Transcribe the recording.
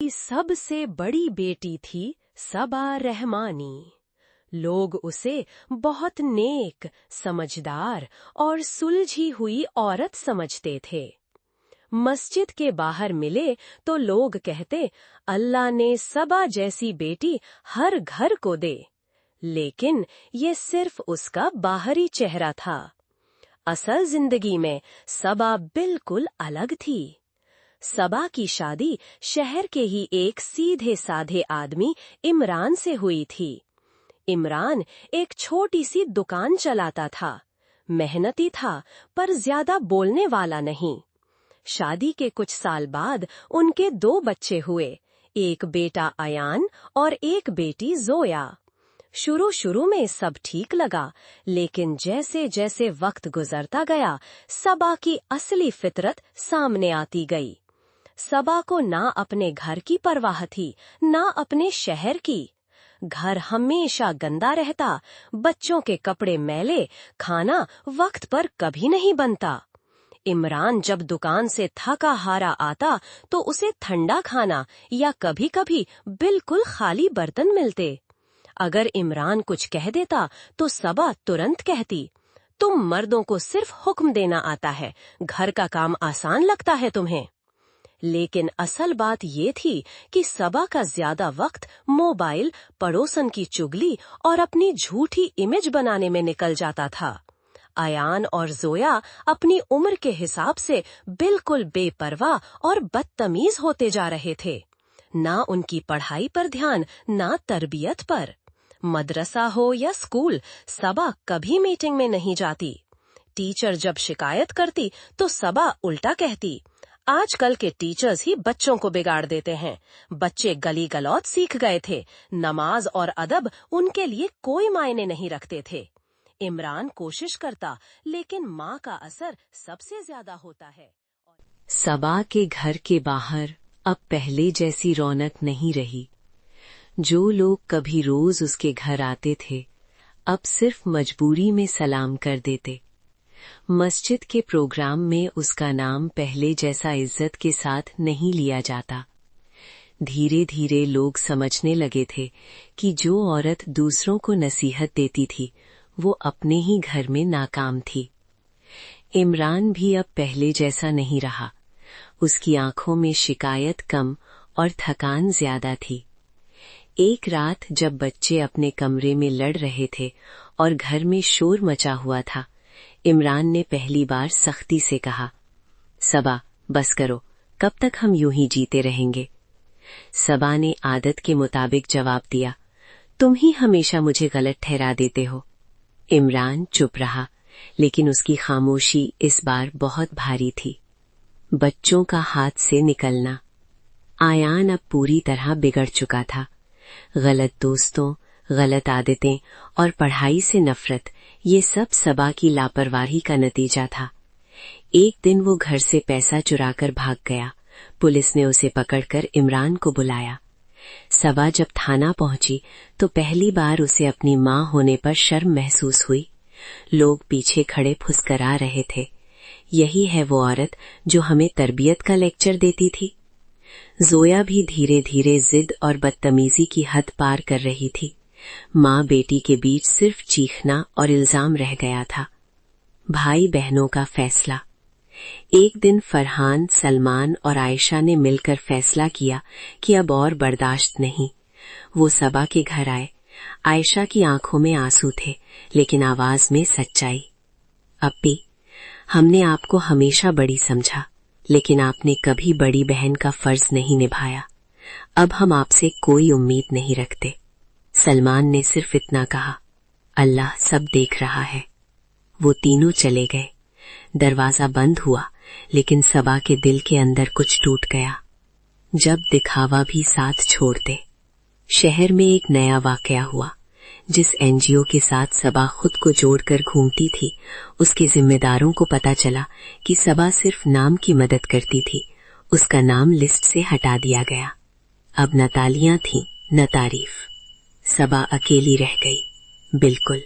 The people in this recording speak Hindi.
की सबसे बड़ी बेटी थी सबा रहमानी। लोग उसे बहुत नेक, समझदार और सुलझी हुई औरत समझते थे। मस्जिद के बाहर मिले तो लोग कहते, अल्लाह ने सबा जैसी बेटी हर घर को दे। लेकिन ये सिर्फ उसका बाहरी चेहरा था। असल जिंदगी में सबा बिल्कुल अलग थी। सबा की शादी शहर के ही एक सीधे साधे आदमी इमरान से हुई थी। इमरान एक छोटी सी दुकान चलाता था। मेहनती था पर ज्यादा बोलने वाला नहीं। शादी के कुछ साल बाद उनके 2 बच्चे हुए, एक बेटा अयान और एक बेटी जोया। शुरू में सब ठीक लगा, लेकिन जैसे जैसे वक्त गुजरता गया, सबा की असली फितरत सामने आती गई। सबा को ना अपने घर की परवाह थी, ना अपने शहर की। घर हमेशा गंदा रहता, बच्चों के कपड़े मैले, खाना वक्त पर कभी नहीं बनता। इमरान जब दुकान से थका हारा आता तो उसे ठंडा खाना या कभी-कभी बिल्कुल खाली बर्तन मिलते। अगर इमरान कुछ कह देता तो सबा तुरंत कहती, तुम मर्दों को सिर्फ हुक्म देना आता है, घर का काम आसान लगता है तुम्हें। लेकिन असल बात ये थी कि सबा का ज्यादा वक्त मोबाइल, पड़ोसन की चुगली और अपनी झूठी इमेज बनाने में निकल जाता था। अयान और जोया अपनी उम्र के हिसाब से बिल्कुल बेपरवाह और बदतमीज होते जा रहे थे। ना उनकी पढ़ाई पर ध्यान, ना तरबियत पर। मदरसा हो या स्कूल, सबा कभी मीटिंग में नहीं जाती। टीचर जब शिकायत करती तो सबा उल्टा कहती, आजकल के टीचर्स ही बच्चों को बिगाड़ देते हैं। बच्चे गली गलौत सीख गए थे, नमाज और अदब उनके लिए कोई मायने नहीं रखते थे। इमरान कोशिश करता, लेकिन माँ का असर सबसे ज्यादा होता है। सबा के घर के बाहर अब पहले जैसी रौनक नहीं रही। जो लोग कभी रोज उसके घर आते थे, अब सिर्फ मजबूरी में सलाम कर देते। मस्जिद के प्रोग्राम में उसका नाम पहले जैसा इज्जत के साथ नहीं लिया जाता। धीरे धीरे लोग समझने लगे थे कि जो औरत दूसरों को नसीहत देती थी, वो अपने ही घर में नाकाम थी। इमरान भी अब पहले जैसा नहीं रहा। उसकी आंखों में शिकायत कम और थकान ज्यादा थी। एक रात जब बच्चे अपने कमरे में लड़ रहे थे और घर में शोर मचा हुआ था, इमरान ने पहली बार सख्ती से कहा, सबा बस करो, कब तक हम यूं ही जीते रहेंगे। सबा ने आदत के मुताबिक जवाब दिया, तुम ही हमेशा मुझे गलत ठहरा देते हो। इमरान चुप रहा, लेकिन उसकी खामोशी इस बार बहुत भारी थी। बच्चों का हाथ से निकलना। आयान अब पूरी तरह बिगड़ चुका था। गलत दोस्तों, गलत आदतें और पढ़ाई से नफरत, ये सब सबा की लापरवाही का नतीजा था। एक दिन वो घर से पैसा चुराकर भाग गया। पुलिस ने उसे पकड़कर इमरान को बुलाया। सबा जब थाना पहुंची तो पहली बार उसे अपनी मां होने पर शर्म महसूस हुई। लोग पीछे खड़े फुसकरा रहे थे, यही है वो औरत जो हमें तरबियत का लेक्चर देती थी। जोया भी धीरे धीरे जिद और बदतमीजी की हद पार कर रही थी। माँ बेटी के बीच सिर्फ चीखना और इल्जाम रह गया था। भाई बहनों का फैसला। एक दिन फरहान, सलमान और आयशा ने मिलकर फैसला किया कि अब और बर्दाश्त नहीं। वो सबा के घर आए। आयशा की आंखों में आंसू थे, लेकिन आवाज में सच्चाई। अप्पी, हमने आपको हमेशा बड़ी समझा, लेकिन आपने कभी बड़ी बहन का फर्ज नहीं निभाया। अब हम आपसे कोई उम्मीद नहीं रखते। सलमान ने सिर्फ इतना कहा, अल्लाह सब देख रहा है। वो तीनों चले गए। दरवाजा बंद हुआ, लेकिन सबा के दिल के अंदर कुछ टूट गया। जब दिखावा भी साथ छोड़ दे। शहर में एक नया वाकया हुआ। जिस एनजीओ के साथ सबा खुद को जोड़कर घूमती थी, उसके जिम्मेदारों को पता चला कि सबा सिर्फ नाम की मदद करती थी। उसका नाम लिस्ट से हटा दिया गया। अब न तालियां थीं, न तारीफ। सबा अकेली रह गई, बिल्कुल।